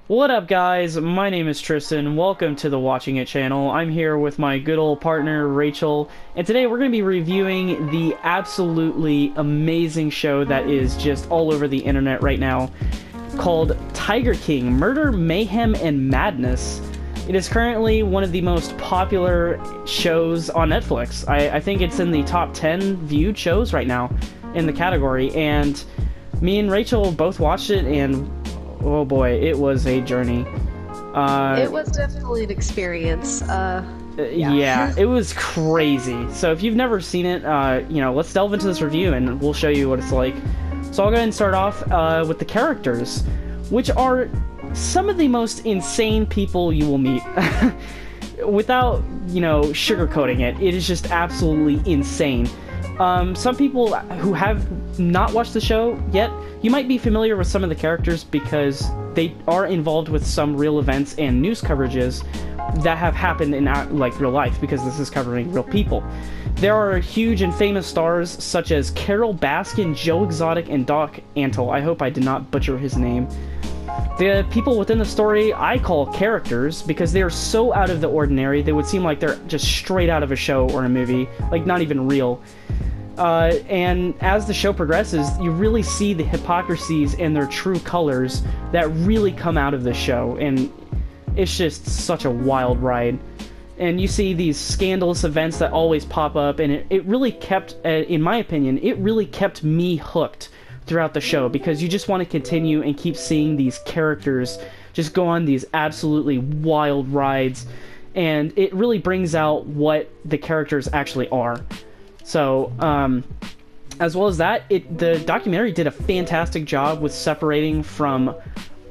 What up, guys? My name is Tristan. Welcome to the Watching It channel. I'm here with my good old partner, Rachel, and today we're going to be reviewing the absolutely amazing show that is just all over the internet right now, called Tiger King: Murder, Mayhem, and Madness. It is currently one of the most popular shows on Netflix. I think it's in the top 10 viewed shows right now in the category, and me and Rachel both watched it, and oh boy, it was a journey. It was definitely an experience. Yeah, it was crazy. So if you've never seen it, let's delve into this review and we'll show you what it's like. So I'll go ahead and start off with the characters, which are some of the most insane people you will meet. Without, sugarcoating it, it is just absolutely insane. Some people who have not watched the show yet, you might be familiar with some of the characters because they are involved with some real events and news coverages that have happened in real life, because this is covering real people. There are huge and famous stars such as Carol Baskin, Joe Exotic, and Doc Antle. I hope I did not butcher his name. The people within the story I call characters because they are so out of the ordinary, they would seem like they're just straight out of a show or a movie, like not even real. And as the show progresses, you really see the hypocrisies and their true colors that really come out of the show, and it's just such a wild ride. And you see these scandalous events that always pop up, and it really kept, in my opinion, it really kept me hooked throughout the show, because you just want to continue and keep seeing these characters just go on these absolutely wild rides, and it really brings out what the characters actually are. So, as well as that, the documentary did a fantastic job with separating from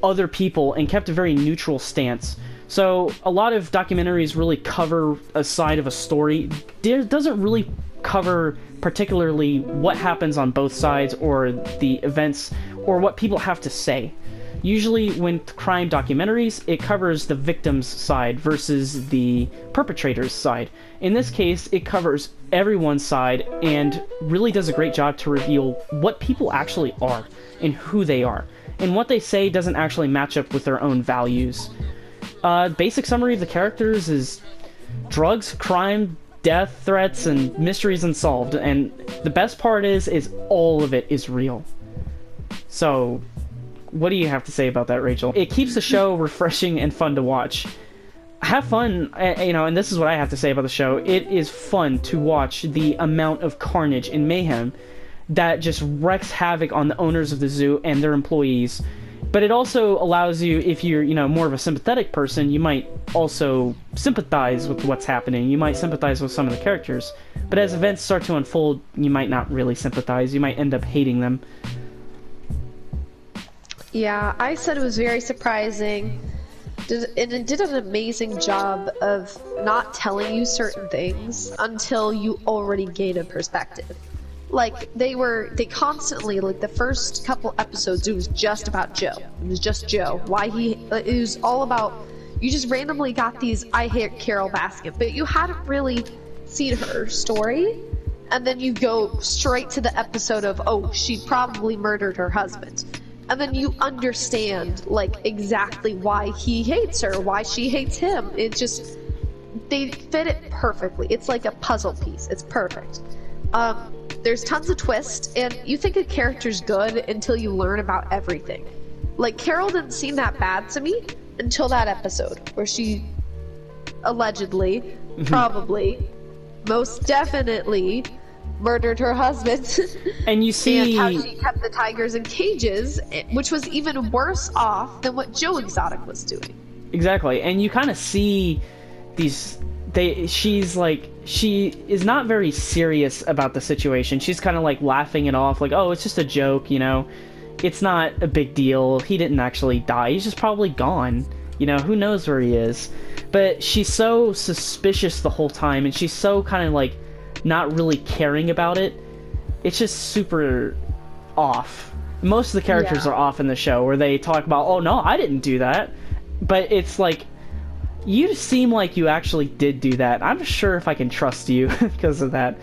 other people and kept a very neutral stance. So, a lot of documentaries really cover a side of a story. It doesn't really cover particularly what happens on both sides or the events or what people have to say. Usually when crime documentaries, it covers the victim's side versus the perpetrator's side. In this case, it covers everyone's side and really does a great job to reveal what people actually are and who they are. And what they say doesn't actually match up with their own values. Basic summary of the characters is drugs, crime, death threats, and mysteries unsolved. And the best part is all of it is real. So, what do you have to say about that, Rachel? It keeps the show refreshing and fun to watch. Have fun, and this is what I have to say about the show. It is fun to watch the amount of carnage and mayhem that just wreaks havoc on the owners of the zoo and their employees. But it also allows you, if you're, more of a sympathetic person, you might also sympathize with what's happening. You might sympathize with some of the characters. But as events start to unfold, you might not really sympathize. You might end up hating them. Yeah, I said it was very surprising, and it did an amazing job of not telling you certain things until you already gain a perspective. Like, they constantly, like, the first couple episodes, it was just about Joe. It was just Joe. It was all about, you just randomly got these, I hate Carol Baskin, but you hadn't really seen her story, and then you go straight to the episode of, oh, she probably murdered her husband. And then you understand, like, exactly why he hates her, why she hates him. It just, they fit it perfectly. It's like a puzzle piece. It's perfect. There's tons of twists, and you think a character's good until you learn about everything. Like, Carol didn't seem that bad to me until that episode, where she allegedly, probably, most definitely murdered her husband. And you see, and how she kept the tigers in cages, which was even worse off than what Joe Exotic was doing. Exactly, and you kind of see these. She is not very serious about the situation. She's kind of like laughing it off, like, oh, it's just a joke, it's not a big deal. He didn't actually die. He's just probably gone. Who knows where he is? But she's so suspicious the whole time, and she's so kind of like not really caring about it. It's just super off. Most of the characters are off in the show, where they talk about, oh no, I didn't do that. But it's like, you seem like you actually did do that. I'm not sure if I can trust you because of that.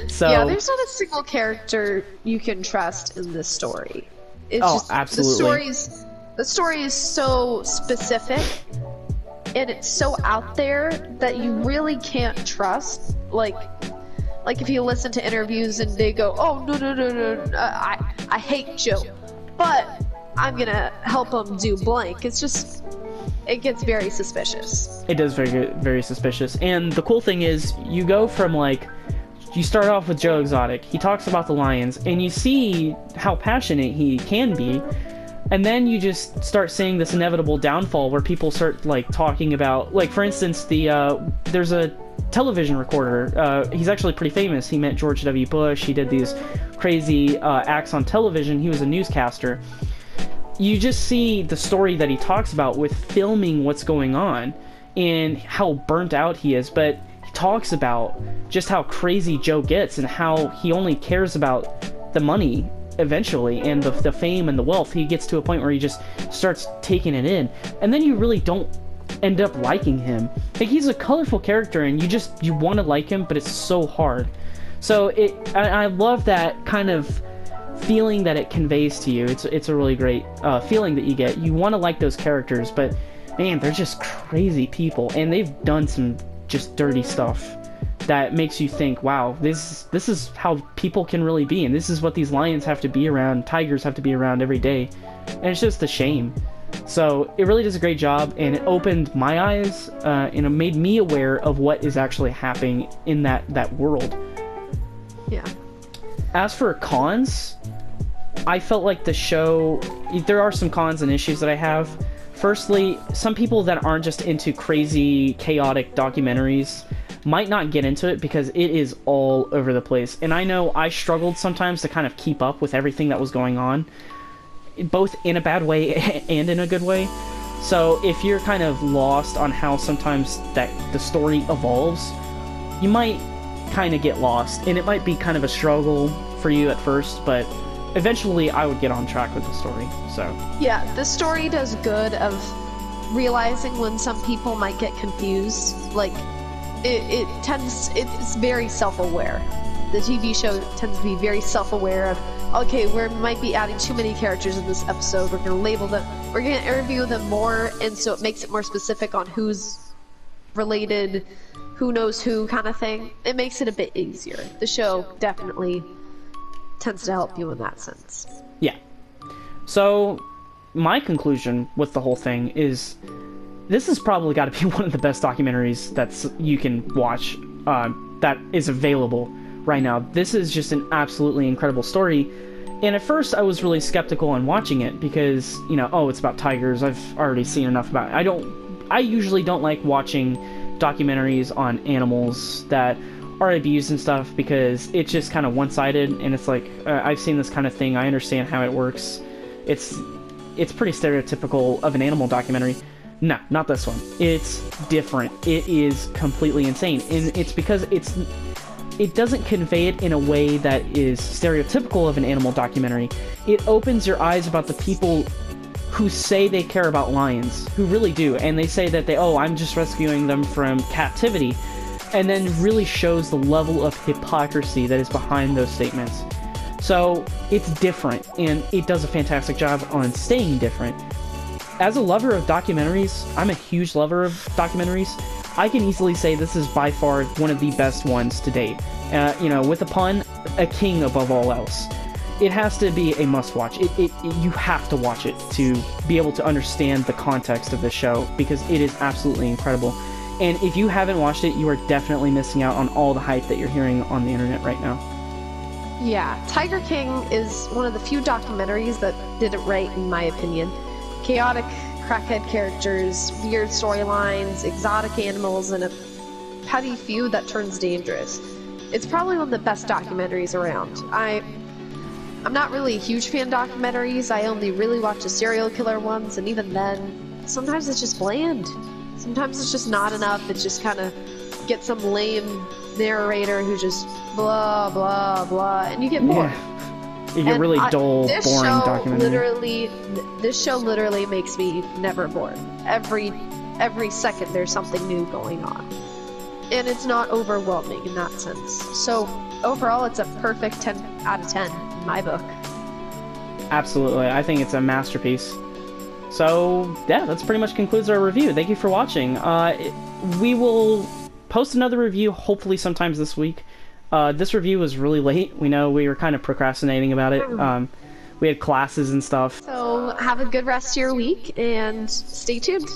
So yeah, there's not a single character you can trust in this story. It's just absolutely. The stories The story is so specific, and it's so out there that you really can't trust. Like if you listen to interviews and they go, "Oh no, I hate Joe, but I'm gonna help him do blank." It's just, it gets very suspicious. It does very suspicious. And the cool thing is, you go from like, you start off with Joe Exotic. He talks about the lions, and you see how passionate he can be. And then you just start seeing this inevitable downfall where people start like talking about, like, for instance, there's a television recorder. He's actually pretty famous. He met George W. Bush. He did these crazy acts on television. He was a newscaster. You just see the story that he talks about with filming what's going on and how burnt out he is. But he talks about just how crazy Joe gets and how he only cares about the money eventually, and the fame and the wealth. He gets to a point where he just starts taking it in, and then you really don't end up liking him. Like, he's a colorful character, and you want to like him, but it's so hard. So I love that kind of feeling that it conveys to you. It's a really great feeling that you get. You want to like those characters, but man, they're just crazy people, and they've done some just dirty stuff that makes you think, wow, this is how people can really be, and this is what these lions have to be around, tigers have to be around every day, and it's just a shame. So it really does a great job, and it opened my eyes, and it made me aware of what is actually happening in that world. Yeah. As for cons, I felt like the show, there are some cons and issues that I have. Firstly, some people that aren't just into crazy, chaotic documentaries might not get into it because it is all over the place. And I know I struggled sometimes to kind of keep up with everything that was going on, both in a bad way and in a good way. So if you're kind of lost on how sometimes that the story evolves, you might kind of get lost, and it might be kind of a struggle for you at first, but eventually I would get on track with the story. So yeah, the story does good of realizing when some people might get confused. Like, it's very self-aware. The TV show tends to be very self-aware of, okay, we might be adding too many characters in this episode, we're gonna label them, we're gonna interview them more, and so it makes it more specific on who's related, who knows who, kind of thing. It makes it a bit easier. The show definitely tends to help you in that sense. Yeah. So my conclusion with the whole thing is, this has probably got to be one of the best documentaries that's you can watch, that is available right now. This is just an absolutely incredible story. And at first I was really skeptical on watching it because, you know, oh, it's about tigers, I've already seen enough about it. I usually don't like watching documentaries on animals that are abused and stuff because it's just kind of one-sided, and it's like, I've seen this kind of thing, I understand how it works. It's pretty stereotypical of an animal documentary. No, not this one. It's different. It is completely insane, and it's because it doesn't convey it in a way that is stereotypical of an animal documentary. It opens your eyes about the people who say they care about lions, who really do, and they say that I'm just rescuing them from captivity, and then really shows the level of hypocrisy that is behind those statements. So it's different, and it does a fantastic job on staying different. As a lover of documentaries, I'm a huge lover of documentaries. I can easily say this is by far one of the best ones to date. With a pun, a king above all else. It has to be a must-watch. You have to watch it to be able to understand the context of the show, because it is absolutely incredible. And if you haven't watched it, you are definitely missing out on all the hype that you're hearing on the internet right now. Yeah, Tiger King is one of the few documentaries that did it right, in my opinion. Chaotic, crackhead characters, weird storylines, exotic animals, and a petty feud that turns dangerous. It's probably one of the best documentaries around. I'm not really a huge fan of documentaries. I only really watch the serial killer ones, and even then, sometimes it's just bland. Sometimes it's just not enough. It just kind of gets some lame narrator who just blah, blah, blah, and you get bored. Yeah. You get really dull, boring documentary. This show literally makes me never bored. Every second there's something new going on. And it's not overwhelming in that sense. So overall, it's a perfect 10 out of 10 in my book. Absolutely. I think it's a masterpiece. So, yeah, that's pretty much concludes our review. Thank you for watching. We will post another review, hopefully sometimes this week. This review was really late. We know we were kind of procrastinating about it. We had classes and stuff. So have a good rest of your week and stay tuned.